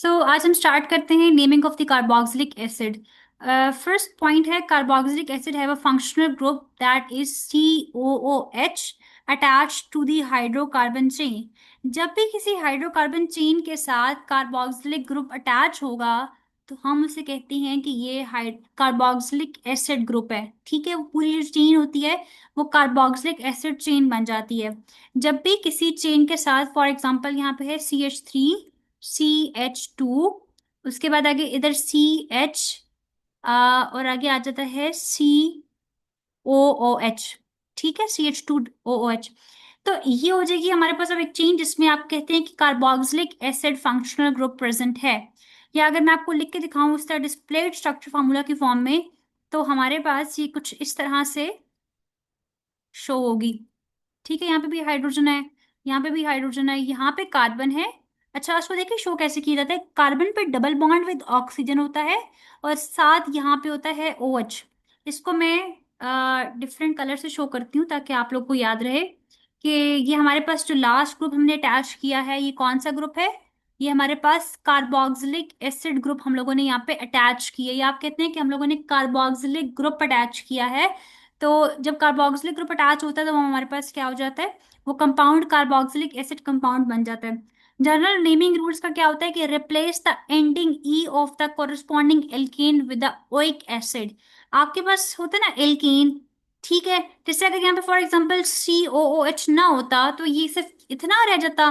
आज हम स्टार्ट करते हैं naming of the carboxylic acid. First point है carboxylic acid have a functional group that is COOH attached to the hydrocarbon chain. जब भी किसी हाइड्रोकार्बन चेन के साथ कार्बोक्सिलिक ग्रुप अटैच होगा तो हम उसे कहते हैं कि ये कार्बोक्सिलिक एसिड ग्रुप है। ठीक है, वो पूरी जो चेन होती है वो कार्बोक्सिलिक एसिड चेन बन जाती है। जब भी किसी चेन के साथ, फॉर एग्जांपल यहाँ पे है CH3, CH2, उसके बाद आगे इधर CH, और आगे आ जाता है COOH। ठीक है, CH2OOH। तो ये हो जाएगी हमारे पास अब एक चेन जिसमें आप कहते हैं कि carboxylic acid functional group present है। या अगर मैं आपको लिख के दिखाऊं उसका डिस्प्लेड स्ट्रक्चर फार्मूला की फॉर्म में, तो हमारे पास ये कुछ इस तरह से शो होगी। ठीक है, यहाँ पे भी हाइड्रोजन है, यहाँ पे भी हाइड्रोजन है, यहाँ पे कार्बन है। अच्छा, उसको देखिए शो कैसे किया जाता है। कार्बन पे डबल बॉन्ड विद ऑक्सीजन होता है और साथ यहाँ पे होता है OH। इसको मैं डिफरेंट कलर से शो करती हूँ ताकि आप लोग को याद रहे कि ये हमारे पास जो लास्ट ग्रुप हमने अटैच किया है ये कौन सा ग्रुप है। ये हमारे पास कार्बोक्सिलिक एसिड ग्रुप हम लोगों ने यहाँ पे अटैच किया है। या आप कहते हैं कि हम लोगों ने कार्बोक्सिलिक ग्रुप अटैच किया है। तो जब कार्बोक्सिलिक ग्रुप अटैच होता है तो वो हमारे पास क्या हो जाता है, वो कंपाउंड कार्बोक्सिलिक एसिड कंपाउंड बन जाता है। जनरल नेमिंग रूल्स का क्या होता है कि replace the ending e of the corresponding alkane with the oic acid. आपके पास होता है ना एल्केन, ठीक है, जैसे अगर यहाँ पे फॉर एग्जांपल COOH ना होता तो ये सिर्फ इतना रह जाता,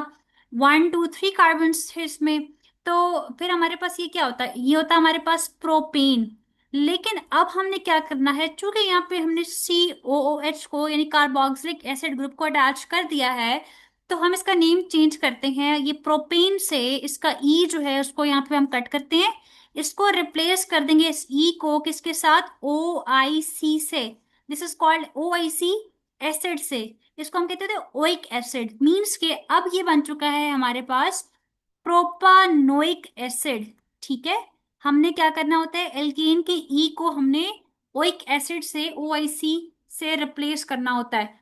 1 2 3 कार्बन थे इसमें। तो फिर हमारे पास ये क्या होता, ये होता हमारे पास प्रोपेन। लेकिन अब हमने क्या करना है, चूंकि यहाँ पे हमने COOH को यानी कार्बोक्सिलिक एसिड ग्रुप को अटैच कर दिया है, तो हम इसका नेम चेंज करते हैं। ये प्रोपेन से इसका ई जो है उसको यहाँ पे हम कट करते हैं, इसको रिप्लेस कर देंगे इस ई को किसके साथ, OIC से। This is called OIC acid से। इसको हम कहते थे ओइक एसिड। मीन्स के अब ये बन चुका है हमारे पास प्रोपानोइक एसिड। ठीक है, हमने क्या करना होता है, एल्केन के ई को हमने ओइक एसिड से OIC से रिप्लेस करना होता है।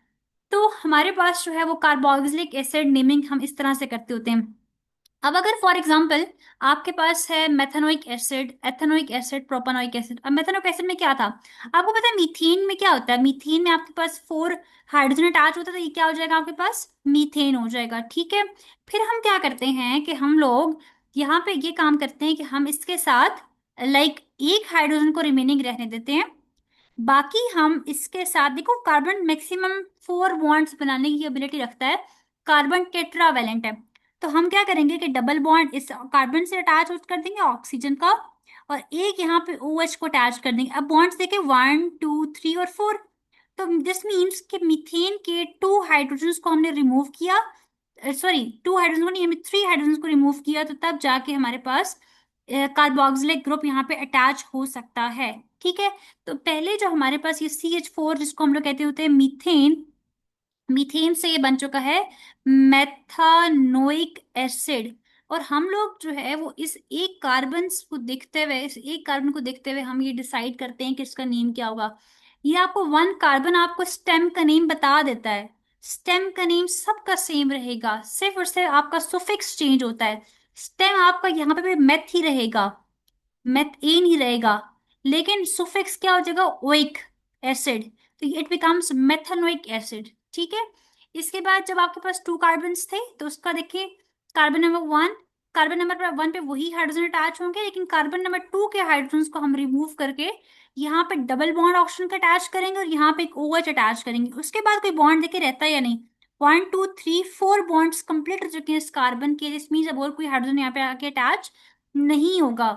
तो हमारे पास जो है वो कार्बोक्सिलिक एसिड नेमिंग हम इस तरह से करते होते हैं। अब अगर फॉर एग्जांपल आपके पास है methanoic acid, ethanoic acid, propanoic acid. अब मेथानोइक एसिड में क्या था, आपको पता है मीथेन में क्या होता है, मीथेन में आपके पास 4 हाइड्रोजन अटैच होता है, तो ये क्या हो जाएगा आपके पास, मीथेन हो जाएगा। ठीक है, फिर हम क्या करते हैं कि हम लोग यहाँ पे ये काम करते हैं कि हम इसके साथ लाइक एक हाइड्रोजन को रिमेनिंग रहने देते हैं। बाकी हम इसके साथ देखो, कार्बन मैक्सिमम 4 बॉन्ड्स बनाने की एबिलिटी रखता है, कार्बन टेट्रावेलेंट है। तो हम क्या करेंगे कि डबल बॉन्ड इस कार्बन से अटैच कर देंगे ऑक्सीजन का, और एक यहाँ पे OH को अटैच कर देंगे। अब बॉन्ड्स देखे 1 2 3 और 4। तो दिस मीन्स कि मीथेन के 2 हाइड्रोजन को हमने रिमूव किया, सॉरी 2 हाइड्रोजन को नहीं, हमें 3 हाइड्रोजन को रिमूव किया, तो तब जाके हमारे पास कार्बोक्सिलिक ग्रुप यहाँ पे अटैच हो सकता है। ठीक है, तो पहले जो हमारे पास ये CH4 जिसको हम लोग कहते होते हैं मीथेन, मीथेन से ये बन चुका है मेथानोइक एसिड। और हम लोग जो है वो इस एक कार्बन को देखते हुए, इस एक कार्बन को देखते हुए हम ये डिसाइड करते हैं कि इसका नेम क्या होगा। ये आपको वन कार्बन आपको स्टेम का नेम बता देता है। स्टेम का नेम सबका सेम रहेगा, सिर्फ और सिर्फ आपका सुफिक्स चेंज होता है। स्टेम आपका यहाँ पे भी मेथ ही रहेगा, मेथेन ही रहेगा, लेकिन सुफिक्स क्या हो जाएगा, ओइक एसिड। तो इट बिकम्स मेथानोइक एसिड। ठीक है, इसके बाद जब आपके पास 2 कार्बन थे तो उसका देखिए, कार्बन नंबर 1, कार्बन नंबर 1 पे वही हाइड्रोजन अटैच होंगे, लेकिन कार्बन नंबर 2 के हाइड्रोजन को हम रिमूव करके यहाँ पे डबल बॉन्ड ऑक्सीजन का अटैच करेंगे और यहाँ पे एक OH अटैच करेंगे। उसके बाद कोई बॉन्ड देखे रहता है या नहीं, 1 2 3 4 बॉन्ड्स कंप्लीट हो चुके हैं इस कार्बन के, इस मीन्स अब और कोई हाइड्रोजन यहाँ पे आके अटैच नहीं होगा।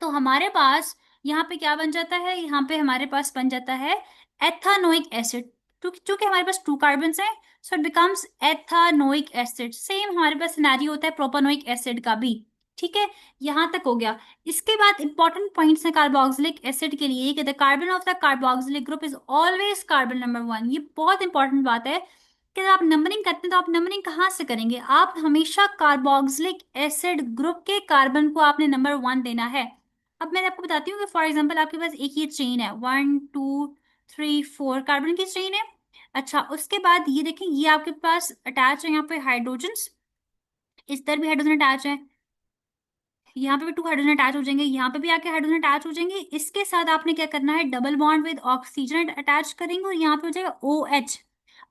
तो हमारे पास यहाँ पे क्या बन जाता है, यहाँ पे हमारे पास बन जाता है एथानोइक एसिड। क्योंकि हमारे पास 2 कार्बन हैं, so it becomes ethanoic acid. Same हमारे पास सिनेरियो होता है प्रोपानोइक एसिड का भी। ठीक है, यहाँ तक हो गया। इसके बाद इंपॉर्टेंट पॉइंट्स हैं कार्बोक्सिलिक एसिड के लिए कि the carbon of the carboxylic group is always carbon number 1। ये बहुत इंपॉर्टेंट बात है कि जब आप नंबरिंग करते हैं तो आप नंबरिंग कहाँ से करेंगे, आप हमेशा कार्बोक्सिलिक एसिड ग्रुप के कार्बन को आपने नंबर 1 देना है। अब मैं आपको बताती हूँ कि फॉर एग्जांपल आपके पास एक ये चेन है, 1 2 3 4 कार्बन की चेन है। अच्छा, उसके बाद ये देखें, ये आपके पास अटैच है यहाँ पे हाइड्रोजन, इस तरह भी हाइड्रोजन अटैच है। यहाँ पे भी 2 हाइड्रोजन अटैच हो जाएंगे, यहाँ पे भी आके हाइड्रोजन अटैच हो जाएंगे। इसके साथ आपने क्या करना है, double bond with oxygen attach करेंगे और यहाँ पे हो जाएगा OH।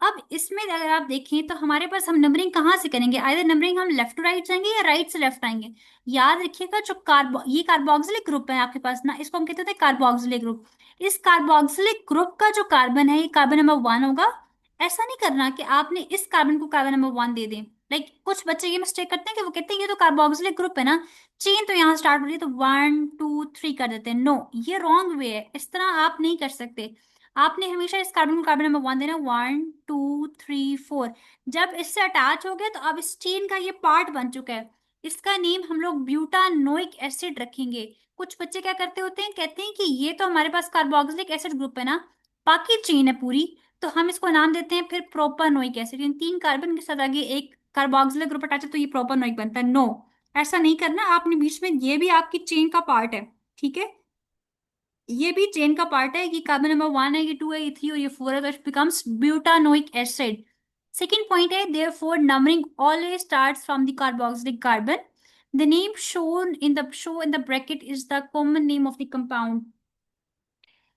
अब इसमें अगर आप देखें तो हमारे पास हम नंबरिंग कहाँ से करेंगे, आइदर नंबरिंग हम लेफ्ट टू राइट जाएंगे या राइट से लेफ्ट आएंगे। याद रखिएगा जो ये कार्बोक्सिलिक ग्रुप है आपके पास ना, इसको हम कहते हैं कार्बोक्सिलिक ग्रुप। इस कार्बोक्सिलिक ग्रुप का जो कार्बन है ये कार्बन नंबर 1 होगा। ऐसा नहीं करना कि आपने इस कार्बन को कार्बन नंबर 1 दे दें। लाइक कुछ बच्चे ये मिस्टेक करते हैं कि वो कहते हैं ये तो कार्बोक्सिलिक ग्रुप है ना, चेन तो यहाँ स्टार्ट हो रही है तो 1 2 3 कर देते हैं। नो, ये रॉन्ग वे है, इस तरह आप नहीं कर सकते। आपने हमेशा इस कार्बन को कार्बन नंबर 1 देना, 1 2 3 4। जब इससे अटैच हो गया तो अब इस चेन का ये पार्ट बन चुका है। इसका नेम हम लोग ब्यूटानोइक एसिड रखेंगे। कुछ बच्चे क्या करते होते हैं, कहते हैं कि ये तो हमारे पास कार्बोक्सिलिक एसिड ग्रुप है ना, बाकी चेन है पूरी, तो हम इसको नाम देते हैं फिर प्रोपानोइक एसिड। इन 3 कार्बन के साथ आगे एक कार्बोक्सिलिक ग्रुप अटैच है तो ये प्रोपानोइक बनता है। नो, ऐसा नहीं करना आपने बीच में, ये भी आपकी चेन का पार्ट है, ठीक है। ये भी चेन का पार्ट है, ये कार्बन नंबर 1 है, ये 2 है, ये 3 और ये 4 है, तो it becomes butanoic acid. Second point है, therefore numbering always starts from the carboxylic carbon. The name show in the bracket is the common name of the compound.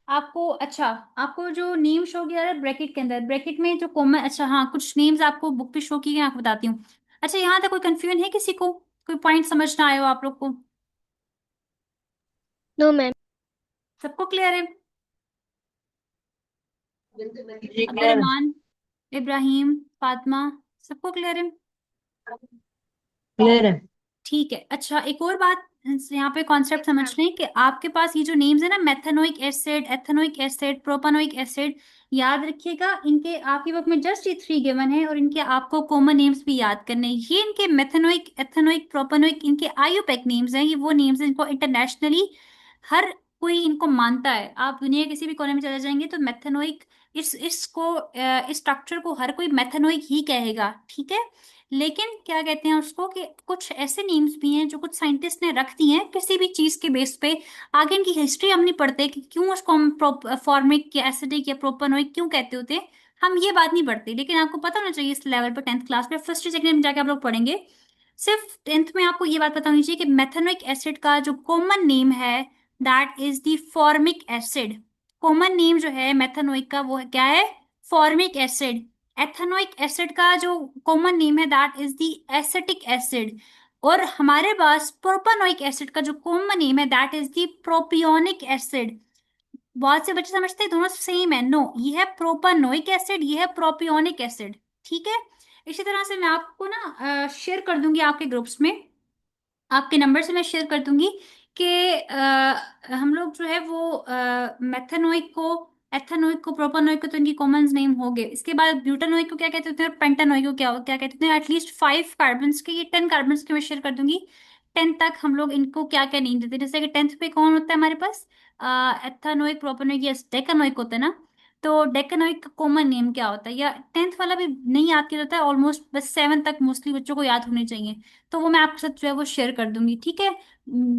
आपको अच्छा, आपको जो नेम शो किया है ब्रैकेट के अंदर, ब्रैकेट में जो कॉमन, अच्छा हाँ, कुछ नेम्स आपको बुक पे शो किए गए, आपको बताती हूँ। अच्छा, यहाँ तक कोई कंफ्यूजन है किसी को, कोई पॉइंट समझ ना आए हो आप लोग को? No ma'am. सबको क्लियर है? जी अब्दुल क्लियर। रहमान, इब्राहिम, फातिमा, सबको क्लियर है? क्लियर है। ठीक है। अच्छा, एक और बात यहाँ पे कॉन्सेप्ट समझ लें कि आपके पास ये जो नेम्स है ना, methanoic acid, ethanoic acid, propanoic acid, याद रखिएगा इनके आपकी बुक में जस्ट ये 3 गिवन है और इनके आपको कॉमन नेम्स भी याद करने हैं। ये इनके मेथेनोइक, एथेनोइक, प्रोपानोइक इनके आईयूपैक नेम्स हैं। ये वो नेम्स हैं इनको इंटरनेशनली हर कोई इनको मानता है। आप दुनिया के किसी भी कोने में चले जाएंगे तो मेथेनोइक, इस स्ट्रक्चर को हर कोई मेथेनोइक ही कहेगा, ठीक है। लेकिन क्या कहते हैं उसको कि कुछ ऐसे नेम्स भी हैं जो कुछ साइंटिस्ट ने रख दी हैं किसी भी चीज के बेस पे। आगे इनकी हिस्ट्री हम नहीं पढ़ते कि क्यों उसको हम फॉर्मिक या एसिडिक या प्रोपानोइक क्यों कहते होते हैं, हम ये बात नहीं पढ़ते। लेकिन आपको पता होना चाहिए इस लेवल पर, 10th क्लास में फर्स्ट सेकंड में जाके आप लोग पढ़ेंगे। सिर्फ 10th में आपको ये बात पता होनी चाहिए कि मेथेनोइक एसिड का जो कॉमन नेम है that is the formic acid. Common name जो है मेथेनोइक का वो क्या है, फॉर्मिक एसिड। एथेनोइक एसिड का जो कॉमन नेम है that is the acetic acid. और हमारे पास प्रोपानोइक एसिड का जो कॉमन नेम है that is the propionic acid. बहुत से बच्चे समझते हैं दोनों सेम है, नो, ये है प्रोपानोइक एसिड, ये है प्रोपियोनिक एसिड, ठीक है। इसी तरह से मैं आपको ना शेयर कर दूंगी आपके ग्रुप्स में, आपके नंबर से मैं शेयर कर दूंगी कि हम लोग जो है वो मेथेनोइक को, एथेनोइक को, प्रोपानोइक को तो इनकी कॉमन नेम हो गए। इसके बाद ब्यूटानोइक को क्या कहते होते हैं और पेंटानोइक को क्या क्या कहते हैं। एटलीस्ट 5 कार्बन्स के, ये 10 कार्बन्स के मैं शेयर कर दूंगी। 10 तक हम लोग इनको क्या क्या नेम देते हैं, जैसे कि 10th पे कौन होता है हमारे पास, एथेनोइक, प्रोपानोइक, यस डेकानोइक होता है ना। तो डेकानोइक का कॉमन नेम क्या होता है, या 10th वाला भी नहीं याद किया जाता है ऑलमोस्ट, बस 7 तक मोस्टली बच्चों को याद होने चाहिए। तो वो मैं आपके साथ जो है वो शेयर कर दूंगी, ठीक है।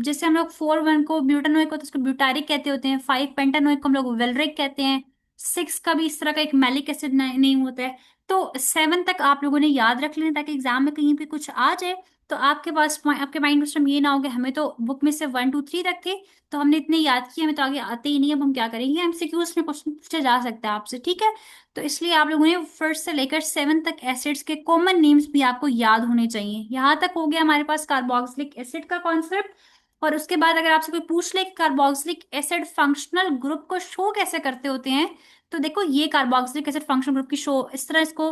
जैसे हम लोग 4 1 को ब्यूटानोइक को तो उसको ब्यूटारिक कहते होते हैं, 5 पेंटानोइक को हम लोग वेलरिक कहते हैं, 6 का भी इस तरह का एक मैलिक एसिड नेम होता है। तो 7 तक आप लोगों ने याद रख लेना ताकि एग्जाम में कहीं पे कुछ आ जाए तो आपके पास, आपके माइंड में ये ना हो कि हमें तो बुक में से 1 2 3 तक थे तो हमने इतने याद किए, हमें तो आगे आते ही नहीं, अब हम क्या करेंगे। एमसीक्यूज में क्वेश्चन पूछा जा सकता है आपसे, ठीक है। तो इसलिए आप लोगों ने फर्स्ट से लेकर 7 तक एसिड्स के कॉमन नेम्स भी आपको याद होने चाहिए। यहाँ तक हो गया हमारे पास कार्बोक्सिलिक एसिड का कॉन्सेप्ट। और उसके बाद अगर आपसे कोई पूछ ले कि कार्बोक्सिलिक एसिड फंक्शनल ग्रुप को शो कैसे करते होते हैं, तो देखो ये कार्बोक्सिलिक एसिड फंक्शनल ग्रुप की शो इस तरह इसको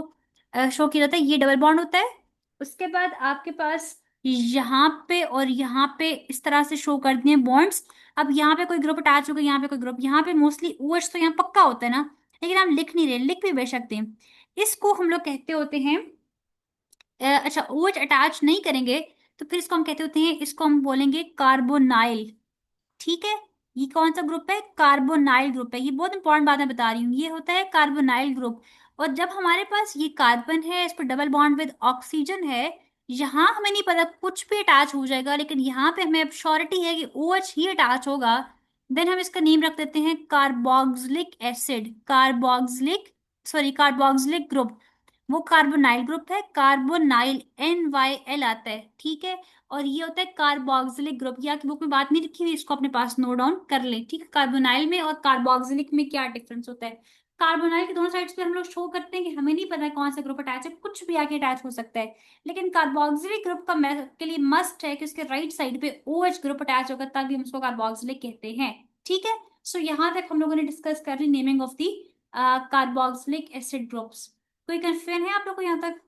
शो किया जाता है। ये डबल बॉन्ड होता है, उसके बाद आपके पास यहाँ पे और यहाँ पे इस तरह से शो कर दिए बॉन्ड्स। अब यहाँ पे कोई ग्रुप अटैच हो गया, यहाँ पे कोई ग्रुप, यहाँ पे मोस्टली OH तो यहाँ पक्का होता है ना, लेकिन हम लिख नहीं रहे, लिख भी बेशक हैं। इसको हम लोग कहते होते हैं अच्छा, OH अटैच नहीं करेंगे तो फिर इसको हम कहते होते हैं, इसको हम बोलेंगे कार्बोनाइल, ठीक है। ये कौन सा ग्रुप है, कार्बोनाइल ग्रुप है। ये बहुत इंपॉर्टेंट बात मैं बता रही हूँ, ये होता है कार्बोनाइल ग्रुप। और जब हमारे पास ये कार्बन है, इस पर डबल बॉन्ड विद ऑक्सीजन है, यहाँ हमें नहीं पता कुछ भी अटैच हो जाएगा, लेकिन यहाँ पे हमें अब श्योरिटी है कि OH ही अटैच होगा। देन हम इसका नेम रख देते हैं carboxylic acid, carboxylic, sorry carboxylic group. वो कार्बोनाइल ग्रुप है, कार्बोनाइल NYL आता है, ठीक है। और ये होता है कार्बोक्सिलिक ग्रुप। ये आपकी बुक में बात नहीं लिखी हुई, इसको अपने पास नोट डाउन कर ले, ठीक है। कार्बोनाइल में और कार्बोक्सिलिक में क्या डिफरेंस होता है। कार्बोनाइल के दोनों साइड्स पे हम लोग शो करते हैं कि हमें नहीं पता है कौन सा ग्रुप अटैच है, कुछ भी आके अटैच हो सकता है। लेकिन कार्बोक्सिलिक ग्रुप का के लिए मस्ट है कि उसके राइट साइड पे OH ग्रुप अटैच होगा, तभी हम उसको कार्बोक्सिलिक कहते हैं, ठीक है। सो यहाँ तक हम लोगों ने डिस्कस कर ली naming of the carboxylic acid groups. कोई कंफ्यूजन है आप लोग को यहाँ तक।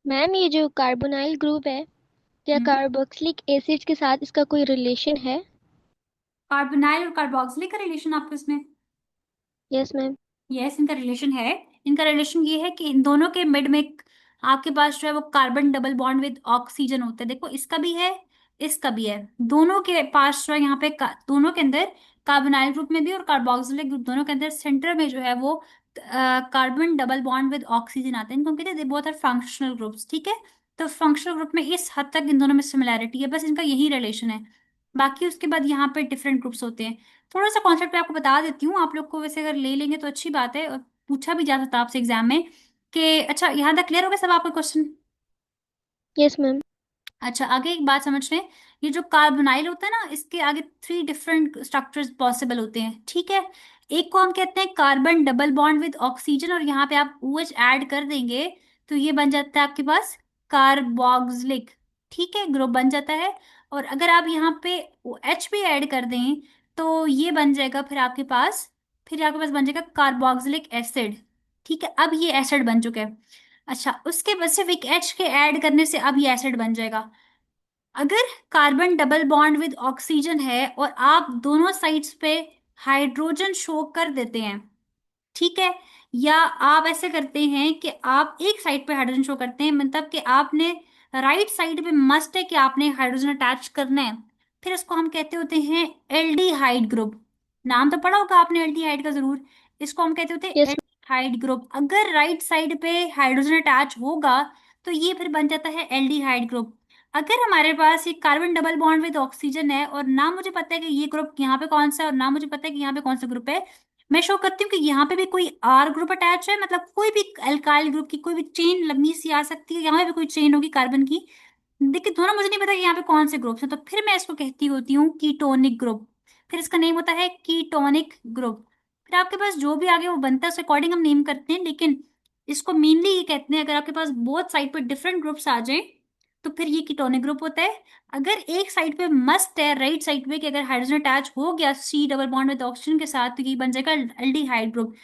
मैम ये जो कार्बोनाइल ग्रुप है, क्या कार्बोक्सिलिक एसिड के साथ इसका कोई रिलेशन है? कार्बोनाइल और कार्बोक्सिलिक का रिलेशन आपस में। Yes ma'am. यस, इनका रिलेशन है। इनका रिलेशन ये है कि इन दोनों के मिड में आपके पास जो है वो carbon double bond with oxygen होता है। देखो इसका भी है, इसका भी है, दोनों के पास जो है यहाँ पे दोनों के अंदर कार्बोनाइल ग्रुप में भी और कार्बोक्सिलिक ग्रुप दोनों के अंदर सेंटर में जो है वो carbon double bond with oxygen आता है। इनको हम कहते हैं बोथ आर फंक्शनल ग्रुप्स, ठीक है। तो फंक्शनल ग्रुप में इस हद तक इन दोनों में सिमिलैरिटी है, बस इनका यही रिलेशन है। बाकी उसके बाद यहाँ पे डिफरेंट ग्रुप्स होते हैं। थोड़ा सा कॉन्सेप्ट मैं आपको बता देती हूँ, आप लोग को वैसे अगर ले लेंगे तो अच्छी बात है, और पूछा भी जा सकता है आपसे एग्जाम में कि अच्छा यहाँ तक क्लियर हो गया सब आपका क्वेश्चन। Yes ma'am. अच्छा, आगे एक बात समझ लें। ये जो कार्बोनाइल होता है ना, इसके आगे 3 डिफरेंट स्ट्रक्चर्स पॉसिबल होते हैं, ठीक है। एक को हम कहते हैं carbon double bond with oxygen, और यहाँ पे आप OH ऐड कर देंगे तो ये बन जाता है आपके पास कार्बोक्सिलिक, ठीक है, ग्रुप बन जाता है। और अगर आप यहाँ पे H भी ऐड कर दें तो ये बन जाएगा फिर आपके पास बन जाएगा कार्बोक्सिलिक एसिड, ठीक है। अब ये एसिड बन चुका है। अच्छा, उसके स्पेसिफिक H के ऐड करने से अब ये एसिड बन जाएगा। अगर carbon double bond with oxygen है और आप दोनों साइड्स पे हाइड्रोजन शो कर देते हैं, ठीक है, या आप ऐसे करते हैं कि आप एक साइड पे हाइड्रोजन शो करते हैं, मतलब कि आपने राइट साइड पे मस्ट है कि आपने हाइड्रोजन अटैच करना है, फिर इसको हम कहते होते हैं एल्डिहाइड ग्रुप। नाम तो पढ़ा होगा आपने एल्डिहाइड का जरूर। इसको हम कहते होते हैं यस एल्डिहाइड ग्रुप। अगर राइट साइड पे हाइड्रोजन अटैच होगा तो ये फिर बन जाता है एल्डिहाइड ग्रुप। अगर हमारे पास एक carbon double bond with oxygen है और ना मुझे पता है कि ये ग्रुप यहाँ पे कौन सा है और ना मुझे पता है कि यहाँ पे कौन सा ग्रुप है, मैं शो करती हूँ कि यहाँ पे भी कोई R ग्रुप अटैच है, मतलब कोई भी अल्काइल ग्रुप की कोई भी चेन लंबी सी आ सकती है, यहाँ पे भी कोई चेन होगी कार्बन की। देखिए दोनों मुझे नहीं पता कि यहाँ पे कौन से ग्रुप्स हैं, तो फिर मैं इसको कहती होती हूँ कीटोनिक ग्रुप। फिर इसका नेम होता है कीटोनिक ग्रुप। फिर आपके पास जो भी आगे वो बनता है उस अकॉर्डिंग हम नेम करते हैं, लेकिन इसको मेनली ये कहते हैं अगर आपके पास बोथ साइड पे डिफरेंट ग्रुप्स आ जाए तो फिर ये कीटोनिक ग्रुप होता है। अगर एक साइड पे मस्ट है राइट साइड पे कि अगर हाइड्रोजन अटैच हो गया C double bond with oxygen के साथ तो ये बन जाएगा एल्डिहाइड ग्रुप।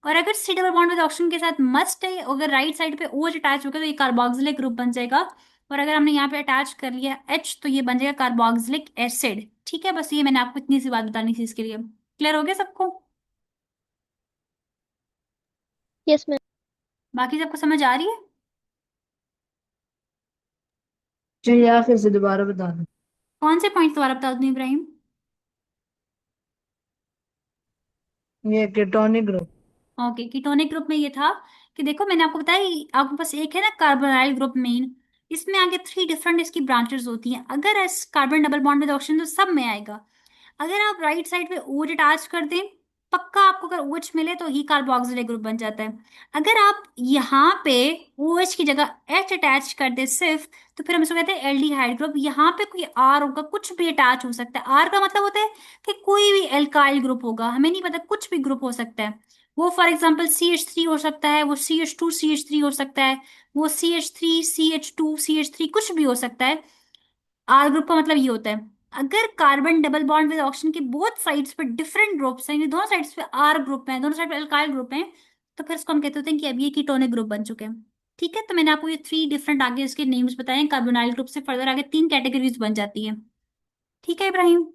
और अगर C double bond with oxygen के साथ मस्ट है, अगर राइट साइड पे OH अटैच हो गया तो ये कार्बोक्सिलिक ग्रुप बन जाएगा। और अगर हमने यहाँ पे अटैच कर लिया H तो ये बन जाएगा कार्बोक्सिलिक एसिड, ठीक है। बस ये मैंने आपको इतनी सी बात बतानी थी इसके लिए। क्लियर हो गया सबको। Yes ma'am. बाकी सबको समझ आ रही है। चलिए आप फिर से दोबारा बता दो। कौन से पॉइंट दोबारा बता दूं इब्राहिम। ये ketonic group. Okay, ketonic group में ये था कि देखो मैंने आपको बताया आपके पास एक है ना कार्बोनाइल ग्रुप मेन, इसमें आगे 3 डिफरेंट इसकी ब्रांचेस होती हैं। अगर इस carbon double bond with oxygen तो सब में आएगा। अगर आप राइट साइड पे OH अटैच कर दें, पक्का आपको अगर OH मिले तो ही कार्बोक्सिलिक ग्रुप बन जाता है। अगर आप यहाँ पे OH की जगह H अटैच कर दे सिर्फ, तो फिर हम इसको कहते हैं एल्डिहाइड ग्रुप। यहाँ पे कोई R होगा, कुछ भी अटैच हो सकता है। R का मतलब होता है कि कोई भी एल्काइल ग्रुप होगा, हमें नहीं पता, कुछ भी ग्रुप हो सकता है। वो फॉर एग्जाम्पल CH3 हो सकता है, वो CH2 CH3 हो सकता है, वो CH3 CH2 CH3 कुछ भी हो सकता है। R ग्रुप का मतलब ये होता है अगर carbon double bond with oxygen के बोथ साइड्स पे डिफरेंट ग्रुप्स हैं, ये दोनों साइड्स पे R ग्रुप हैं, दोनों साइड पे अल्काइल ग्रुप हैं, तो फिर इसको हम कहते होते हैं कि अब ये कीटोनिक ग्रुप बन चुके हैं, ठीक है। तो मैंने आपको ये 3 डिफरेंट आगे इसके नेम्स बताए। कार्बोनाइल ग्रुप से फर्दर आगे 3 कैटेगरीज बन जाती है, ठीक है इब्राहिम।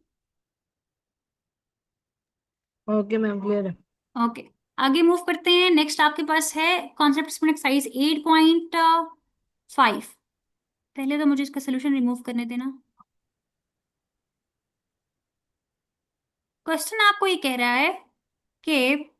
ओके मैम क्लियर है। ओके, आगे मूव करते हैं। नेक्स्ट आपके पास है कॉन्सेप्ट एक्सरसाइज 8.5। पहले तो मुझे इसका सोल्यूशन रिमूव करने देना। क्वेश्चन आपको ये कह रहा है कि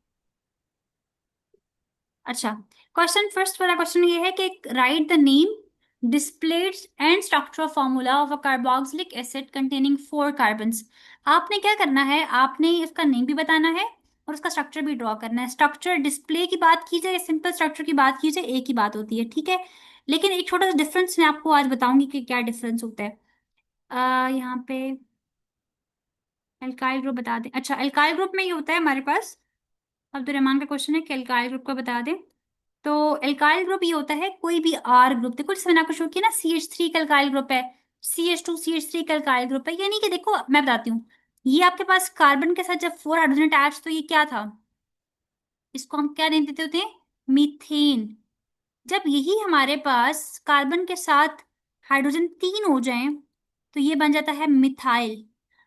अच्छा, क्वेश्चन फर्स्ट वाला क्वेश्चन ये है कि right the name displayed and structure formula of a carboxylic acid containing 4 carbons. आपने क्या करना है, आपने इसका नेम भी बताना है और उसका स्ट्रक्चर भी ड्रॉ करना है। स्ट्रक्चर डिस्प्ले की बात की जाए, सिंपल स्ट्रक्चर की बात की जाए, एक ही बात होती है, ठीक है। लेकिन एक छोटा सा डिफरेंस मैं आपको आज बताऊंगी कि क्या डिफरेंस होता है। यहाँ पे एल्काइल ग्रुप बता दें। अच्छा, एल्काइल ग्रुप में ये होता है हमारे पास, अब्दुल रहमान का क्वेश्चन है कि एल्काइल ग्रुप का बता दें। तो एल्काइल ग्रुप ये होता है कोई भी आर ग्रुप, देखो जैसे मैंने आपको शो किया ना, CH3 का एल्काइल ग्रुप है, CH2 CH3 का एल्काइल ग्रुप है, यानी कि देखो मैं बताती हूँ, ये आपके पास कार्बन के साथ जब 4 हाइड्रोजन अटैच, तो ये क्या था, इसको हम क्या नाम देते होते हैं, मीथेन। जब यही हमारे पास कार्बन के साथ हाइड्रोजन 3 हो जाएं, तो ये बन जाता है मिथाइल।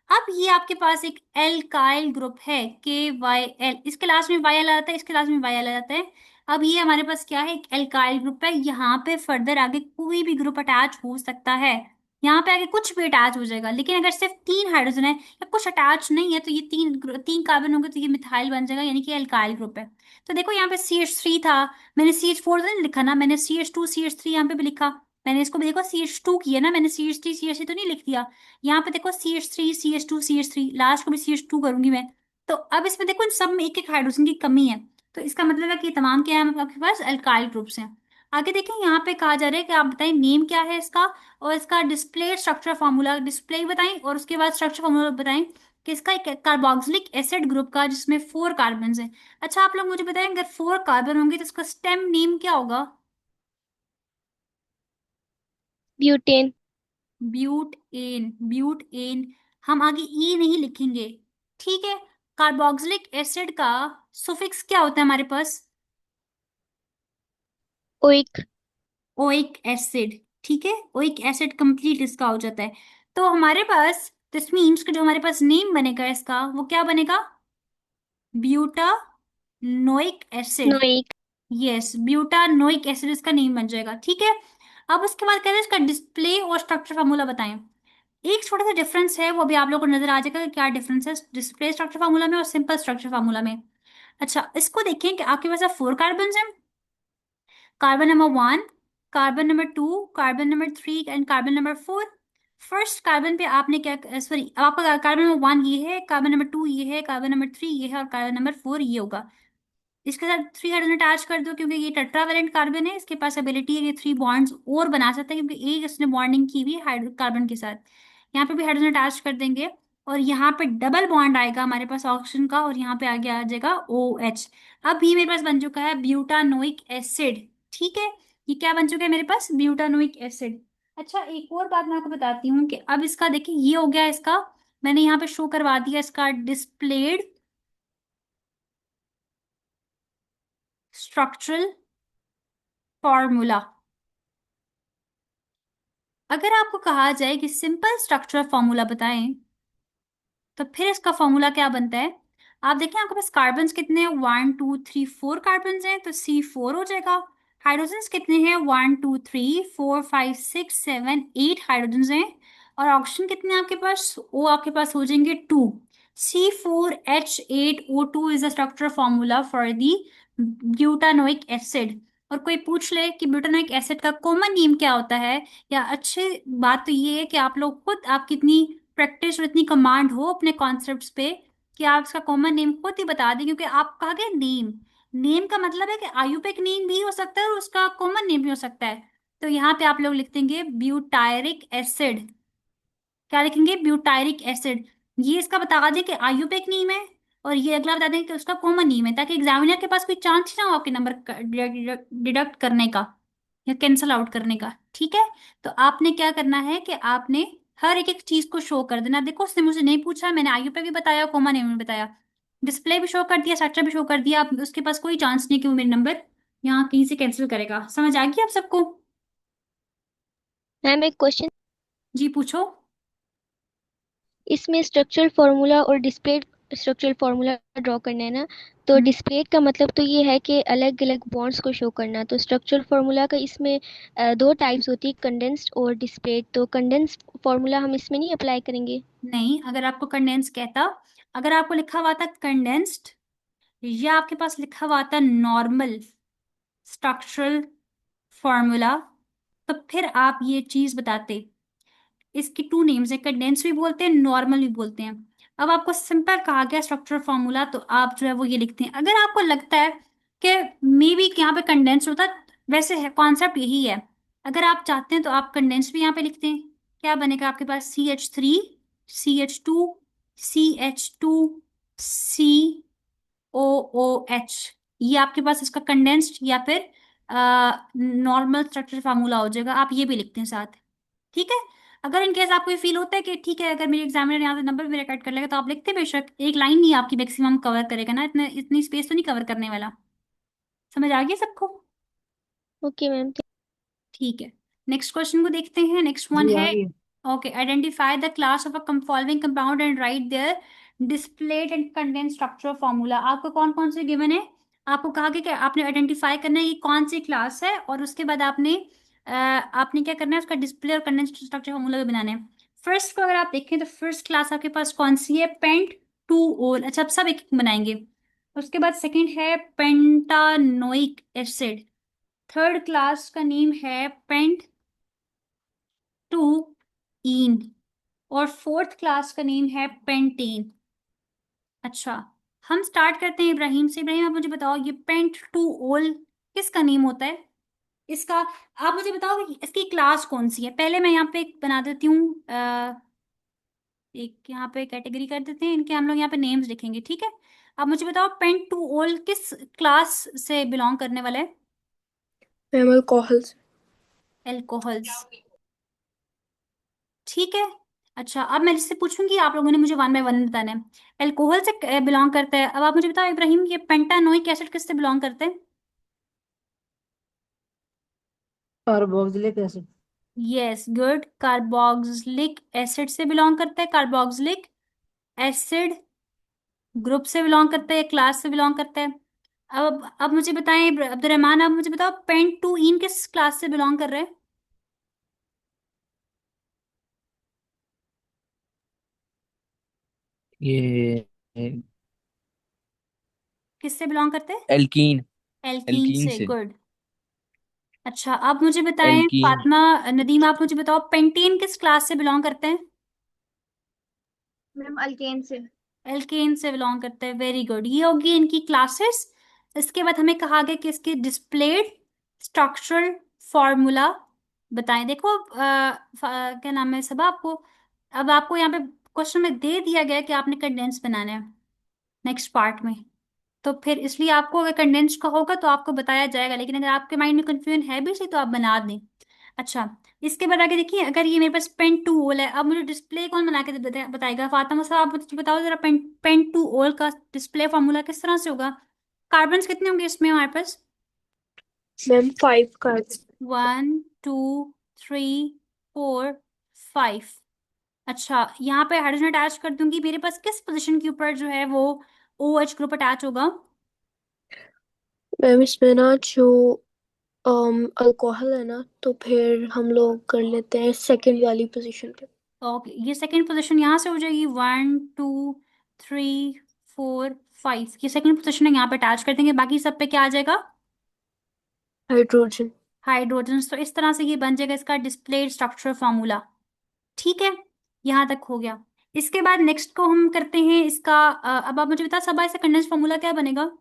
अब ये आपके पास एक एल्काइल ग्रुप है, KYL, इसके लास्ट में YL आता है, इसके लास्ट में YL आ जाता है। अब ये हमारे पास क्या है, एक एल्काइल ग्रुप है, यहाँ पे फर्दर आगे कोई भी ग्रुप अटैच हो सकता है, यहाँ पे आगे कुछ भी अटैच हो जाएगा। लेकिन अगर सिर्फ 3 हाइड्रोजन है या कुछ अटैच नहीं है, तो ये तीन कार्बन होंगे, तो ये मिथाइल बन जाएगा, यानी कि एल्काइल ग्रुप है। तो देखो यहाँ पे CH3 था, मैंने CH4 तो नहीं लिखा ना, मैंने CH2 CH3 यहाँ पे भी लिखा। मैंने इसको भी देखो CH2 किया ना, मैंने CH3 CH3 तो नहीं लिख दिया। यहाँ पे देखो CH3 CH2 CH3, लास्ट को भी CH2 करूंगी मैं। तो अब इसमें देखो इन सब में एक एक हाइड्रोजन की कमी है, तो इसका मतलब है कि ये तमाम क्या है, आपके पास अल्काइल ग्रुप्स हैं। आगे देखें, यहाँ पे कहा जा रहा है कि आप बताएं नेम क्या है इसका, और इसका डिस्प्ले स्ट्रक्चर फार्मूला, डिस्प्ले बताएं और उसके बाद स्ट्रक्चर फार्मूला बताएं कि इसका एक कार्बोक्सिलिक एसिड ग्रुप का जिसमें 4 कार्बन है। अच्छा, आप लोग मुझे बताएं, अगर 4 कार्बन होंगे तो इसका स्टेम नेम क्या होगा। Butane. But ane, but ane. हम आगे ई नहीं लिखेंगे, ठीक है। कार्बोक्सिलिक एसिड का सुफिक्स क्या होता है हमारे पास, ओइक। ओइक एसिड, ठीक है। ओइक एसिड कंप्लीट इसका हो जाता है। तो हमारे पास दिस मीन्स कि जो हमारे पास नेम बनेगा इसका, वो क्या बनेगा, butanoic acid. Noic. Yes, butanoic acid इसका नेम बन जाएगा, ठीक है। अब उसके बाद कहते हैं इसका डिस्प्ले और स्ट्रक्चर फार्मूला बताएं। एक छोटा सा डिफरेंस है, वो भी आप लोगों को नजर आ जाएगा कि क्या डिफरेंस है डिस्प्ले स्ट्रक्चर फार्मूला में और सिंपल स्ट्रक्चर फार्मूला में। अच्छा, इसको देखें कि आपके पास 4 कार्बन हैं, carbon number 1, carbon number 2, carbon number 3 and carbon number 4। First carbon पे आपने क्या, सॉरी, आपका कार्बन नंबर 1 ये है, कार्बन नंबर 2 ये है, कार्बन नंबर 3 ये है, और कार्बन नंबर 4 ये होगा। इसके साथ 3 हाइड्रोजन अटैच कर दो, क्योंकि ये टेट्रावेलेंट कार्बन है, इसके पास एबिलिटी है कि 3 बॉन्ड्स और बना सकता है, क्योंकि एक इसने बॉन्डिंग की हुई है कार्बन के साथ। यहाँ पे भी हाइड्रोजन अटैच कर देंगे, और यहाँ पे डबल बॉन्ड आएगा हमारे पास ऑक्सीजन का, और यहाँ पे आगे आ जाएगा OH। अब ये मेरे पास बन चुका है ब्यूटानोइक एसिड, ठीक है। ये क्या बन चुका है मेरे पास, ब्यूटानोइक एसिड। अच्छा, एक और बात मैं आपको बताती हूँ कि अब इसका देखिए, ये हो गया इसका, मैंने यहाँ पे शो करवा दिया इसका डिस्प्लेड स्ट्रक्चरल फॉर्मूला। अगर आपको कहा जाए कि सिंपल स्ट्रक्चरल फॉर्मूला बताएं, तो फिर इसका फॉर्मूला क्या बनता है। आप देखें आपके पास कार्बन कितने हैं, 1 2 3 4 कार्बन हैं, तो C4 हो जाएगा। हाइड्रोजन कितने हैं, 1 2 3 4 5 6 7 8 हाइड्रोजन हैं। और ऑक्सीजन कितने हैं आपके पास, ओ आपके पास हो जाएंगे 2। C4H8O2 is the structure formula for the butanoic acid. और कोई पूछ ले कि ब्यूटानोइक एसिड का कॉमन नेम क्या होता है, या अच्छी बात तो ये है कि आप लोग खुद, आप कितनी प्रैक्टिस और इतनी कमांड हो अपने कॉन्सेप्ट्स पे, कि आप इसका कॉमन नेम खुद ही बता दें, क्योंकि आप कहा गया नेम, नेम का मतलब है कि आयुर्वेदिक नेम भी हो सकता है और उसका कॉमन नेम भी हो सकता है। तो यहाँ पे आप लोग लिख देंगे ब्यूटायरिक एसिड। क्या लिखेंगे, ब्यूटायरिक एसिड। ये इसका बता दें कि आयुर्वेदिक नेम है, और ये अगला बता दें कि उसका कॉमन नेम है, ताकि एग्जामिनर के पास कोई चांस ना हो आपके नंबर डिडक्ट करने का या कैंसल आउट करने का, ठीक है। तो आपने क्या करना है कि आपने हर एक एक चीज को शो कर देना। देखो उसने मुझे नहीं पूछा, मैंने आयु पे भी बताया, कॉमन नेम भी बताया, डिस्प्ले भी शो कर दिया, स्ट्रक्चर भी शो कर दिया, आप उसके पास कोई चांस नहीं कि वो मेरे नंबर यहाँ कहीं से कैंसिल करेगा। समझ आ गई आप सबको। मैम एक क्वेश्चन, जी पूछो। इसमें स्ट्रक्चरल फार्मूला और डिस्प्लेड स्ट्रक्चरल फार्मूला ड्रॉ करना है ना, तो हम्म, डिस्प्लेड का मतलब तो ये है कि अलग अलग बॉन्ड्स को शो करना। तो स्ट्रक्चरल फार्मूला का इसमें दो टाइप्स होती है, कंडेंस्ड और डिस्प्लेड। तो कंडेंस्ड फार्मूला हम इसमें नहीं अप्लाई करेंगे। नहीं, अगर आपको कंडेंस कहता, अगर आपको लिखा हुआ था कंडेंस्ड, या आपके पास लिखा हुआ था नॉर्मल स्ट्रक्चरल फॉर्मूला, तो फिर आप ये चीज बताते। इसकी 2 नेम्स है, कंडेंस भी बोलते हैं, नॉर्मल भी बोलते हैं। अब आपको सिंपल कहा गया स्ट्रक्चर फॉर्मूला, तो आप जो है वो ये लिखते हैं। अगर आपको लगता है कि मे बी यहाँ पे कंडेंस होता, वैसे है कॉन्सेप्ट यही है, अगर आप चाहते हैं तो आप कंडेंस भी यहाँ पे लिखते हैं। क्या बनेगा आपके पास? CH3 CH2 CH2 COOH। ये आपके पास इसका कंडेंस्ड या फिर नॉर्मल स्ट्रक्चर फार्मूला हो जाएगा, आप ये भी लिखते हैं साथ। ठीक है। अगर इन केस आपको ये फील होता है कि ठीक है, अगर मेरे एग्जामिनर यहाँ से नंबर मेरा कट कर लेगा, तो आप लिखते हैं बेशक, एक लाइन ही आपकी मैक्सिमम कवर करेगा ना, इतनी स्पेस तो नहीं कवर करने वाला। समझ आ गया सबको? Okay ma'am. ठीक है, नेक्स्ट क्वेश्चन को देखते हैं। नेक्स्ट वन जी आ है, रही है। Okay, identify the class of a following compound and write their displayed and condense structure formula. आपको कौन कौन से गिवन है? आपको कहा कि आपने आइडेंटिफाई करना है ये कौन सी क्लास है, और उसके बाद आपने क्या करना है, उसका डिस्प्ले और कंडेंस स्ट्रक्चर फॉर्मूला भी बनाना है। फर्स्ट को अगर आप देखें तो फर्स्ट क्लास आपके पास कौन सी है? पेंट टू ओल। अच्छा, अब सब एक एक बनाएंगे। उसके बाद सेकंड है पेंटानोइक एसिड। थर्ड क्लास का नेम है पेंट टू इन। और फोर्थ क्लास का नेम है पेंटेन। अच्छा, हम स्टार्ट करते हैं इब्राहिम से। इब्राहिम, आप मुझे बताओ ये पेंट टू ओल किसका नेम होता है? इसका आप मुझे बताओ कि इसकी क्लास कौन सी है। पहले मैं यहाँ पे एक बना देती हूँ, एक यहाँ पे कैटेगरी कर देते हैं इनके, हम लोग यहाँ पे नेम्स लिखेंगे, ठीक है। आप मुझे बताओ पेंट टू ओल किस क्लास से बिलोंग करने वाला है? Ma'am alcohols. एल्कोहल्स, ठीक है। अच्छा, अब मैं जिससे पूछूंगी आप लोगों ने मुझे वन बाय वन बताना है। एल्कोहल से बिलोंग करता है। अब आप मुझे बताओ इब्राहिम, ये पेंटानोइक एसिड किससे बिलोंग करते हैं? Carboxylic acid. Yes, good, carboxylic acid से बिलोंग करता है। कार्बोक्सिलिक एसिड ग्रुप से बिलोंग करता है या क्लास से बिलोंग करता है? अब मुझे बताएं अब्दुलरहमान, आप मुझे बताओ पेंट टू इन किस क्लास से बिलोंग कर रहे हैं? ये किससे बिलोंग करते हैं? एल्कीन। एल्कीन एल्कीन से, से। गुड। अच्छा, अब मुझे बताएं एल्कीन। फातिमा, नदीम, आप मुझे बताओ पेंटेन किस क्लास से बिलोंग करते हैं? मैम अल्केन से। एल्केन से बिलोंग करते हैं, वेरी गुड। ये होगी इनकी क्लासेस। इसके बाद हमें कहा गया कि इसके डिस्प्लेड स्ट्रक्चरल फॉर्मूला बताएं। देखो क्या नाम है सब आपको, अब आपको यहाँ पे क्वेश्चन में दे दिया गया कि आपने कंडेंस बनाना है नेक्स्ट पार्ट में, तो फिर इसलिए आपको अगर कंडेंस का होगा तो आपको बताया जाएगा, लेकिन अगर आपके माइंड में कंफ्यूजन है भी सही तो आप बना दें। अच्छा, इसके बाद आगे देखिए, अगर ये मेरे पास पेन टू ओल है, अब मुझे डिस्प्ले कौन बना के बताएगा? फातिमा साहब, आप मुझे बताओ जरा, पेन टू ओल का डिस्प्ले फॉर्मूला किस तरह से होगा? कार्बन कितने होंगे इसमें हमारे पास? Ma'am 5 carbon. 1 2 3 4 5। अच्छा, यहाँ पे हाइड्रोजन अटैच कर दूंगी, मेरे पास किस पोजीशन के ऊपर जो है वो ओ एच ग्रुप अटैच होगा? मैम इसमें ना जो अल्कोहल है ना, तो फिर हम लोग कर लेते हैं सेकंड वाली पोजीशन पे। ओके, ये सेकंड पोजीशन यहाँ से हो जाएगी। 1 2 3 4 5, ये सेकंड पोजीशन है, यहाँ पे अटैच कर देंगे। बाकी सब पे क्या आ जाएगा? हाइड्रोजन। हाइड्रोजन। तो इस तरह से ये बन जाएगा इसका डिस्प्लेड स्ट्रक्चर फॉर्मूला। ठीक है, यहाँ तक हो गया। इसके बाद नेक्स्ट को हम करते हैं इसका, अब आप मुझे बता सबा, इसका कंडेंस फॉर्मूला क्या बनेगा?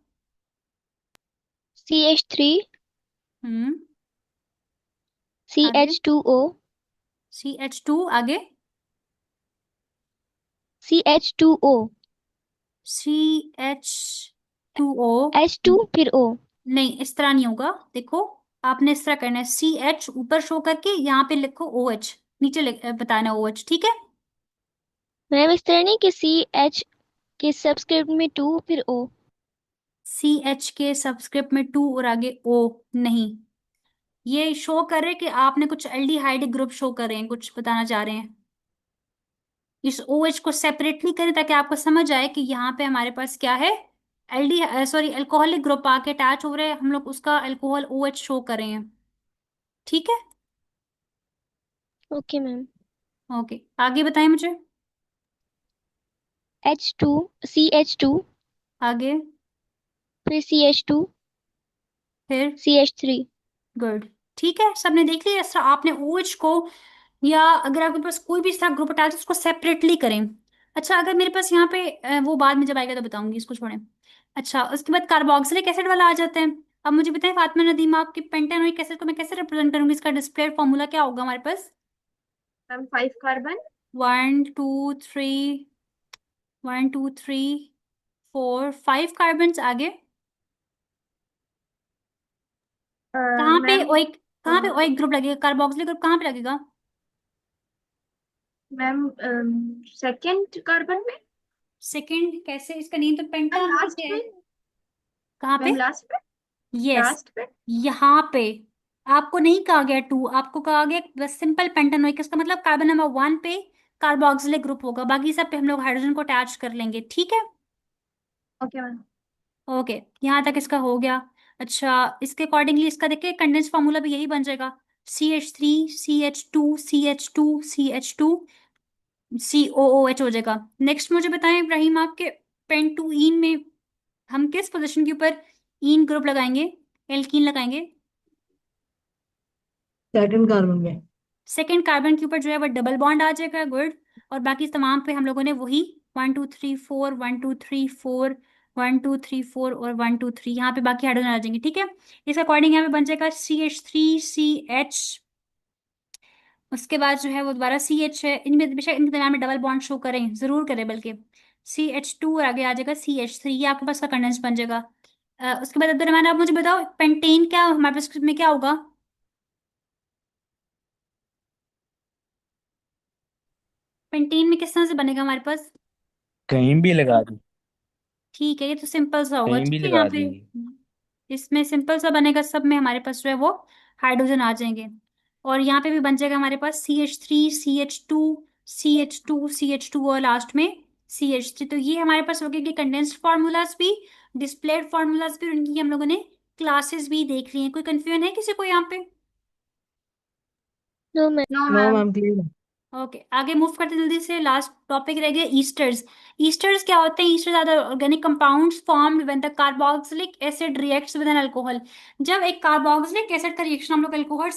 CH3 हम्म, आगे CH2O CH2, आगे CH2O CH2O। H2 फिर O। नहीं, इस तरह नहीं होगा, देखो, आपने इस तरह करना है, CH ऊपर शो करके यहाँ पे लिखो OH, नीचे बताना OH, ठीक है। मैम इस तरह नहीं कि CH के सबस्क्रिप्ट में 2 फिर O। CH के सबस्क्रिप्ट में 2 और आगे O नहीं, ये शो कर रहे हैं कि आपने कुछ एल्डिहाइड ग्रुप शो कर रहे हैं, कुछ बताना चाह रहे हैं। इस OH को सेपरेटली करें ताकि आपको समझ आए कि यहाँ पे हमारे पास क्या है, एल्डी सॉरी अल्कोहलिक ग्रुप आके अटैच हो रहे हैं, हम लोग उसका अल्कोहल OH शो कर रहे हैं, ठीक है। Okay ma'am. ओके, आगे बताएं मुझे। H2 CH2 आगे, फिर CH2 फिर, CH3। गुड, ठीक है, सबने देख लिया। इस तरह आपने OH को, या अगर आपके पास कोई भी इस तरह ग्रुप अटैच उसको सेपरेटली करें। अच्छा, अगर मेरे पास यहाँ पे वो बाद में जब आएगा तो बताऊंगी, इसको छोड़ें। अच्छा, उसके बाद कार्बोक्सिलिक एसिड वाला आ जाता है। अब मुझे बताएं फातिमा नदीम, आपके पेंटानोइक एसिड को मैं कैसे रिप्रेजेंट करूंगी, इसका डिस्प्ले फॉर्मूला क्या होगा हमारे पास? Ma'am 5 carbon. 1 2 3, 1 2 3 4 5 कार्बन आगे। कहाँ पे मैम ओइक, कहाँ पे ओइक ग्रुप लगेगा, कार्बोक्सिलिक ग्रुप कहाँ पे लगेगा? मैम सेकेंड कार्बन में। सेकंड कैसे, इसका नेम तो पेंटा मैम लास्ट है। पे। कहाँ पे? मैम लास्ट पे। यस, लास्ट पे। यहाँ पे। आपको नहीं कहा गया टू, आपको कहा गया बस सिंपल पेंटानोइक, इसका मतलब कार्बन नंबर 1 पे कार्बोक्सिलिक ग्रुप होगा, बाकी सब पे हम लोग हाइड्रोजन को अटैच कर लेंगे, ठीक है। Okay ma'am. ओके, यहाँ तक इसका हो गया। अच्छा, इसके अकॉर्डिंगली इसका देखिए कंडेंस फार्मूला भी यही बन जाएगा, CH3 CH2 CH2 COOH हो जाएगा। नेक्स्ट मुझे बताएं इब्राहिम, आपके पेंटुईन में हम किस पोजीशन के ऊपर ईन ग्रुप लगाएंगे, एल्कीन लगाएंगे? सेकंड कार्बन में। सेकेंड कार्बन के ऊपर जो है वो डबल बॉन्ड आ जाएगा, गुड। और बाकी तमाम पे हम लोगों ने वही 1 2 3 4 1 2 3 4 1 2 3 4 और 1 2 3, यहाँ पे बाकी हाइड्रोजन आ जाएंगे, ठीक है। इस अकॉर्डिंग यहाँ पे बन जाएगा CH3CH। उसके बाद जो है वो दोबारा CH है, इनमें बेशक इनके दरम्यान में डबल बॉन्ड शो करें, जरूर करें बल्कि। CH2 और आगे आ जाएगा CH3, ये आपके पास का कंडेंस बन जाएगा। उसके बाद अब्दुल रहमान, आप मुझे बताओ पेंटेन क्या हमारे पास में क्या होगा? पेंटेन में किस तरह से बनेगा हमारे पास? कहीं भी लगा दी, ठीक है, ये तो सिंपल सा होगा, कहीं भी ठीक है। यहाँ लगा पे दीजिए। इसमें सिंपल सा बनेगा, सब में हमारे पास जो है वो हाइड्रोजन आ जाएंगे। और यहाँ पे भी बन जाएगा हमारे पास CH3 CH2 CH2 और लास्ट में CH3। तो ये हमारे पास हो गए कि कंडेंस्ड फार्मूलाज भी, डिस्प्लेड फार्मूलाज भी, और उनकी हम लोगों ने क्लासेस भी देख ली हैं। कोई कंफ्यूजन है किसी को यहाँ पे? No ma'am. No no ma'am. Ma'am, clear है। ओके, आगे मूव करते हैं जल्दी से। लास्ट टॉपिक रह गया ईस्टर्स। ईस्टर्स क्या होते हैं? Esters are the organic compounds formed when the carboxylic acid reacts with an alcohol. जब एक कार्बोक्सिलिक एसिड का रिएक्शन हम लोग अल्कोहल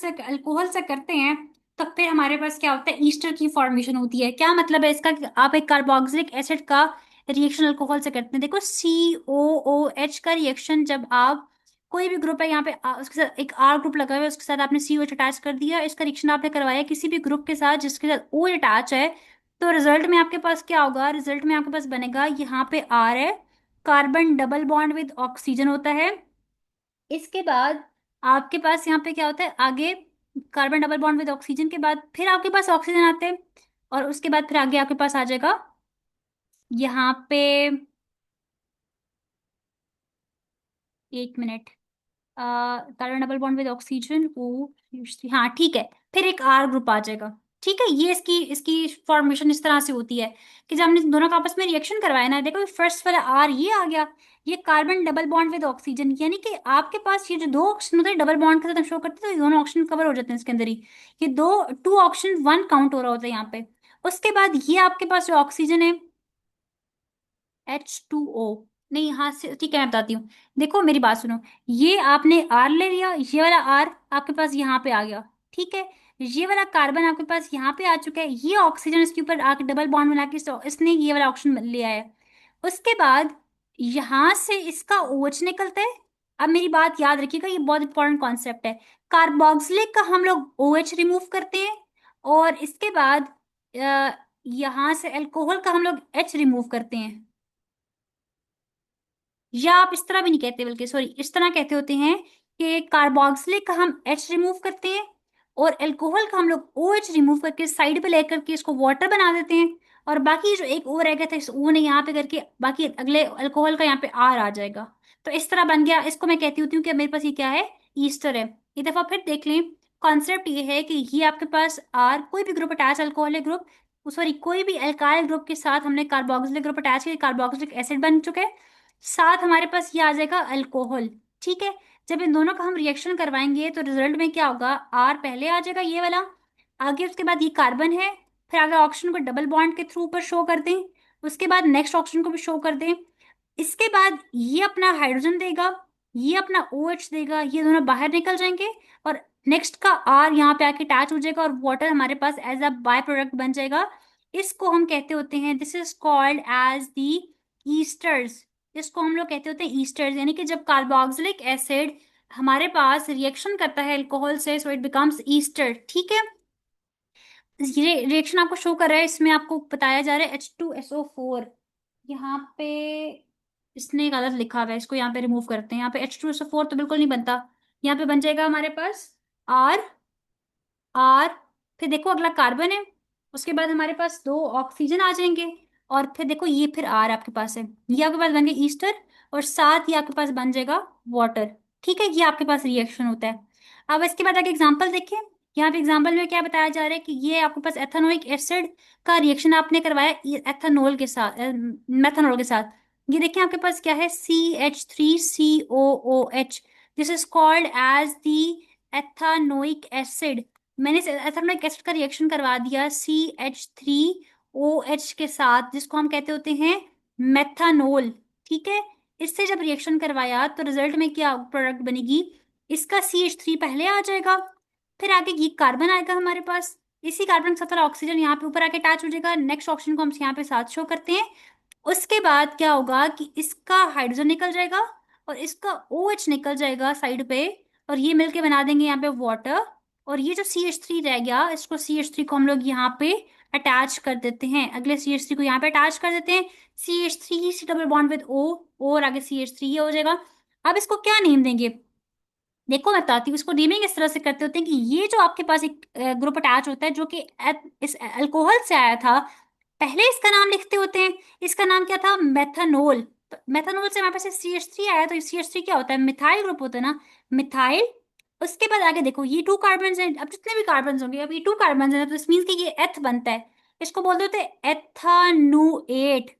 से करते हैं, तो फिर हमारे पास क्या होता है, ईस्टर की फॉर्मेशन होती है। क्या मतलब है इसका कि आप एक कार्बोक्सिलिक एसिड का रिएक्शन अल्कोहल से करते हैं, देखो COOH का रिएक्शन, जब आप कोई भी ग्रुप है यहाँ पे उसके साथ एक R ग्रुप लगा हुआ है, उसके साथ आपने COH अटैच कर दिया, इसका रिएक्शन आपने करवाया किसी भी ग्रुप के साथ जिसके साथ OH अटैच है, तो रिजल्ट में आपके पास क्या होगा? रिजल्ट में आपके पास बनेगा, यहाँ पे R है, carbon double bond with oxygen होता है। इसके बाद आपके पास यहाँ पे क्या होता है आगे, carbon double bond with oxygen के बाद फिर आपके पास ऑक्सीजन आते हैं, और उसके बाद फिर आगे आपके पास आ जाएगा यहाँ पे, 1 minute, carbon double bond with oxygen O, हाँ ठीक है, फिर एक R ग्रुप आ जाएगा। ठीक है, ये इसकी इसकी फॉर्मेशन इस तरह से होती है कि जब हमने दोनों का आपस में रिएक्शन करवाया ना, देखो फर्स्ट वाला R ये आ गया, ये carbon double bond with oxygen, यानी कि आपके पास ये जो दो ऑक्सीजन होते हैं डबल बॉन्ड के साथ हम शो करते हैं, तो ये दोनों ऑक्सीजन कवर हो जाते हैं इसके अंदर ही। ये दो, 2 ऑक्सीजन 1 काउंट हो रहा होता है यहाँ पे। उसके बाद ये आपके पास जो ऑक्सीजन है H2O, नहीं हाँ से ठीक है, मैं बताती हूँ। देखो मेरी बात सुनो, ये आपने R ले लिया, ये वाला R आपके पास यहाँ पे आ गया, ठीक है। ये वाला कार्बन आपके पास यहाँ पे आ चुका है, ये ऑक्सीजन इसके ऊपर आके डबल बॉन्ड बना के इसने ये वाला ऑक्सीजन लिया है। उसके बाद यहाँ से इसका OH निकलता है। अब मेरी बात याद रखिएगा, ये बहुत इंपॉर्टेंट कॉन्सेप्ट है। कार्बोक्सिलिक का हम लोग OH रिमूव करते हैं, और इसके बाद यहाँ से अल्कोहल का हम लोग H रिमूव करते हैं। या आप इस तरह भी नहीं कहते, बल्कि सॉरी इस तरह कहते होते हैं कि कार्बोक्सिलिक का हम H रिमूव करते हैं, और अल्कोहल का हम लोग OH रिमूव करके साइड पे लेकर के इसको वाटर बना देते हैं, और बाकी जो एक O रह गया था इस O ने यहाँ पे करके बाकी अगले अल्कोहल का यहाँ पे R आ जाएगा। तो इस तरह बन गया, इसको मैं कहती होती हूँ कि मेरे पास ये क्या है, ईस्टर है। एक दफा फिर देख लें, कॉन्सेप्ट ये है कि ये आपके पास R, कोई भी group attach alcoholic group, sorry कोई भी अल्काइल ग्रुप के साथ हमने कार्बोक्सिलिक ग्रुप अटैच किया, कार्बोक्सिलिक एसिड बन चुका है, साथ हमारे पास ये आ जाएगा अल्कोहल। ठीक है, जब इन दोनों का हम रिएक्शन करवाएंगे तो रिजल्ट में क्या होगा, आर पहले आ जाएगा ये वाला, आगे उसके बाद ये कार्बन है, फिर आगे ऑक्सीजन को डबल बॉन्ड के थ्रू ऊपर शो कर दें, उसके बाद नेक्स्ट ऑक्सीजन को भी शो कर दें, इसके बाद ये अपना हाइड्रोजन देगा, ये अपना OH देगा, ये दोनों बाहर निकल जाएंगे, और नेक्स्ट का R यहाँ पे आके अटैच हो जाएगा, और वाटर हमारे पास एज अ बाय प्रोडक्ट बन जाएगा। इसको हम कहते होते हैं, this is called as the esters. इसको हम लोग कहते होते हैं ईस्टर्स, यानी कि जब कार्बोक्सिलिक एसिड हमारे पास रिएक्शन करता है अल्कोहल से, सो इट बिकम्स ईस्टर। ठीक है, ये रिएक्शन आपको शो कर रहा है, इसमें आपको बताया जा रहा है H2SO4। यहाँ पे इसने गलत लिखा हुआ है, इसको यहाँ पे रिमूव करते हैं। यहाँ पे H2SO4 तो बिल्कुल नहीं बनता, यहाँ पे बन जाएगा हमारे पास R R। फिर देखो अगला कार्बन है, उसके बाद हमारे पास 2 ऑक्सीजन आ जाएंगे, और फिर देखो ये फिर R आपके पास है, ये आपके पास बन गया ईस्टर, और साथ ही आपके पास बन जाएगा वाटर। ठीक है, ये आपके पास रिएक्शन होता है। अब इसके बाद आगे एग्जांपल देखें। यहाँ पे एग्जांपल में क्या बताया जा रहा है कि ये आपके पास एथेनोइक एसिड का रिएक्शन आपने करवाया एथेनॉल के साथ, मेथनॉल के साथ। ये देखिए आपके पास क्या है, CH3COOH। This is called as the ethanoic acid. मैंने एथेनोइक एसिड का रिएक्शन करवा दिया CH3OH के साथ, जिसको हम कहते होते हैं मेथनॉल। ठीक है, इससे जब रिएक्शन करवाया तो रिजल्ट में क्या प्रोडक्ट बनेगी, इसका CH3 पहले आ जाएगा, फिर आगे ये कार्बन आएगा हमारे पास, इसी कार्बन के साथ वाला ऑक्सीजन यहाँ पे ऊपर आके अटैच हो जाएगा, नेक्स्ट ऑक्सीजन को हम यहाँ पे साथ शो करते हैं। उसके बाद क्या होगा कि इसका हाइड्रोजन निकल जाएगा और इसका OH निकल जाएगा साइड पे, और ये मिलके बना देंगे यहाँ पे वाटर। और ये जो CH3 रह गया, इसको CH3 को हम लोग यहाँ पे अटैच कर देते हैं, अगले CH3 को यहाँ पे अटैच कर देते हैं, CH3 C double bond with O, और आगे CH3 ये हो जाएगा। अब इसको क्या नेम देंगे, देखो मैं बताती हूँ। इसको नेमिंग इस तरह से करते होते हैं कि ये जो आपके पास एक ग्रुप अटैच होता है जो कि इस अल्कोहल से आया था, पहले इसका नाम लिखते होते हैं। इसका नाम क्या था, मेथनॉल। तो मेथनॉल से हमारे पास CH3 आया, तो CH3 क्या होता है, मिथाइल ग्रुप होता है ना, मिथाइल। उसके बाद आगे देखो ये 2 कार्बन हैं, अब जितने भी कार्बन होंगे, अब ये 2 कार्बन है, तो इस मीन्स कि ये एथ बनता है। इसको बोलते होते हैं एथानुएट।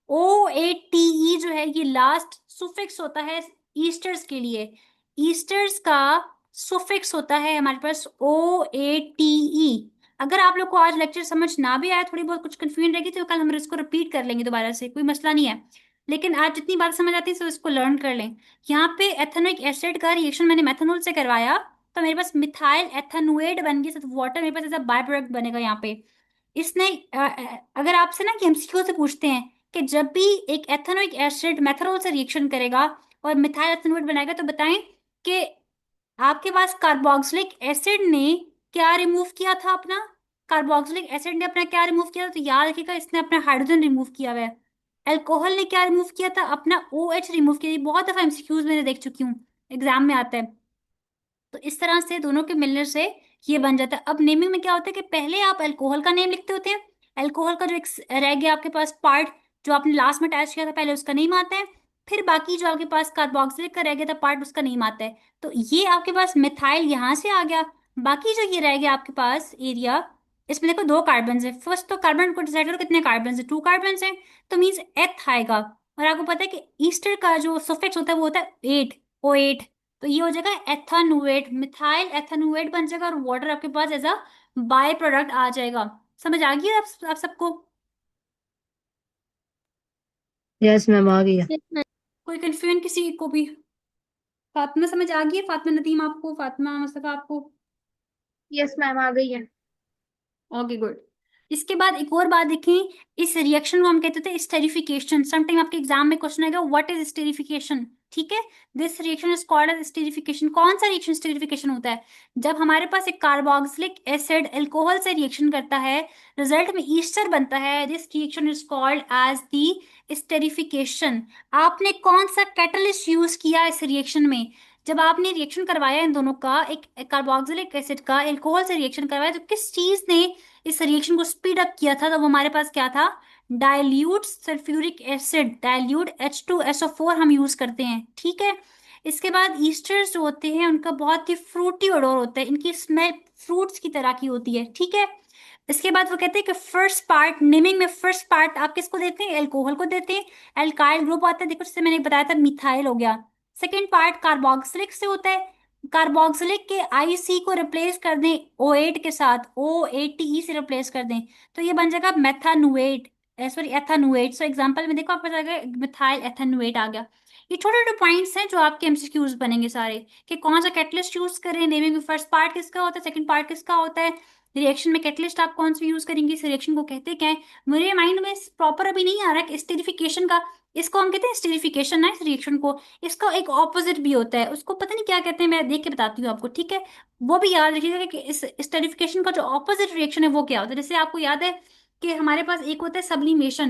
OATE जो है ये लास्ट सुफिक्स होता है ईस्टर्स के लिए। ईस्टर्स का सुफिक्स होता है हमारे पास OATE। अगर आप लोग को आज लेक्चर समझ ना भी आया, थोड़ी बहुत कुछ कंफ्यूजन रहेगी, तो कल हम इसको रिपीट कर लेंगे दोबारा से, कोई मसला नहीं है। लेकिन आज जितनी बात समझ आती है तो इसको लर्न कर लें। यहाँ पे एथेनोइक एसिड का रिएक्शन मैंने मेथनॉल से करवाया, तो मेरे पास मिथाइल एथेनुएट बन गया, वाटर मेरे पास ऐसा बाय प्रोडक्ट बनेगा यहाँ पे। इसने अगर आपसे ना कि MCQ से पूछते हैं कि जब भी एक एथेनोइक एसिड मेथनॉल से रिएक्शन करेगा और मिथाइल एथेनुएट बनाएगा, तो बताएं कि आपके पास कार्बोक्सिलिक एसिड ने क्या रिमूव किया था अपना, कार्बोक्सिलिक एसिड ने अपना क्या रिमूव किया था, तो याद रखिएगा इसने अपना हाइड्रोजन रिमूव किया हुआ है। अल्कोहल ने क्या रिमूव किया था, अपना OH रिमूव किया। ये बहुत दफा MCQs मैंने देख चुकी हूँ, एग्जाम में आता है। तो इस तरह से दोनों के मिलने से ये बन जाता है। अब नेमिंग में क्या होता है कि पहले आप अल्कोहल का नेम लिखते होते हैं, अल्कोहल का जो एक रह गया आपके पास पार्ट जो आपने लास्ट में अटैच किया था, पहले उसका नेम आता है, फिर बाकी जो आपके पास कार्बोक्सिलिक का रह गया था पार्ट, उसका नेम आता है। तो ये आपके पास मिथाइल यहाँ से आ गया। बाकी जो ये रह गया आपके पास एरिया, इसमें देखो 2 कार्बन है। फर्स्ट तो कार्बन को डिसाइड करो कितने कार्बन है, 2 कार्बन है, तो मीन्स एथ आएगा। और आपको पता है कि ईस्टर का जो सफिक्स होता है वो होता है 8, O8। तो ये हो जाएगा एथानुएट, मिथाइल एथानुएट बन जाएगा, और वाटर आपके पास एज अ बाय प्रोडक्ट आ जाएगा। समझ आ गई आप सबको? यस मैम आ गया। Yes, ma'am. कोई कंफ्यूजन किसी को भी? फातिमा समझ आ गई है, फातिमा नदीम आपको, फातिमा मुस्तफा आपको? यस मैम आ गई है। Okay good. इसके बाद एक और बात देखें, इस रिएक्शन को हम कहते थे स्टेरिफिकेशन। समटाइम आपके एग्जाम में क्वेश्चन आएगा व्हाट इज स्टेरिफिकेशन। ठीक है, this reaction is called as esterification. कौन सा रिएक्शन स्टेरिफिकेशन होता है, जब हमारे पास एक कार्बोक्सिलिक एसिड अल्कोहल से रिएक्शन करता है, रिजल्ट में ईस्टर बनता है। This reaction is called as the esterification. आपने कौन सा कैटलिस्ट यूज किया इस रिएक्शन में, जब आपने रिएक्शन करवाया इन दोनों का, एक कार्बोक्सिलिक एसिड का अल्कोहल से रिएक्शन करवाया, तो किस चीज ने इस रिएक्शन को स्पीड अप किया था, तो वो हमारे पास क्या था, dilute sulphuric acid, dilute H2SO4 हम यूज करते हैं। ठीक है, इसके बाद ईस्टर्स जो होते हैं उनका बहुत ही फ्रूटी ओडोर होता है, इनकी स्मेल फ्रूट्स की तरह की होती है। ठीक है, इसके बाद वो कहते हैं कि फर्स्ट पार्ट नेमिंग में, फर्स्ट पार्ट आप किसको देते हैं, अल्कोहल को देते हैं, अल्काइल ग्रुप आता है, देखो जैसे मैंने बताया था मिथाइल हो गया। सेकेंड पार्ट कार्बोक्सिलिक से होता है, कार्बोक्सिलिक के IC को रिप्लेस कर दें O8 के साथ, OATE से रिप्लेस कर दें, तो ये बन जाएगा मेथानुएट, सॉरी एथानुएट। सो एग्जांपल में देखो आपके पास आ गया मिथाइल एथानुएट आ गया। ये छोटे छोटे पॉइंट्स हैं जो आपके MCQs बनेंगे सारे, कि कौन सा कैटलिस्ट यूज करें, नेमिंग में फर्स्ट पार्ट किसका होता है, सेकंड पार्ट किसका होता है, रिएक्शन में कैटलिस्ट आप कौन सा यूज करेंगे, इस रिएक्शन को कहते क्या है, मेरे माइंड में प्रॉपर अभी नहीं आ रहा है स्टेरिफिकेशन का, इसको हम कहते हैं स्टेरिफिकेशन ना इस रिएक्शन को। इसका एक ऑपोजिट भी होता है, उसको पता नहीं क्या कहते हैं, मैं देख के बताती हूँ आपको, ठीक है। वो भी याद रखिएगा कि इस स्टेरिफिकेशन का जो ऑपोजिट रिएक्शन है वो क्या होता है। जैसे आपको याद है कि हमारे पास एक होता है सब्लिमेशन,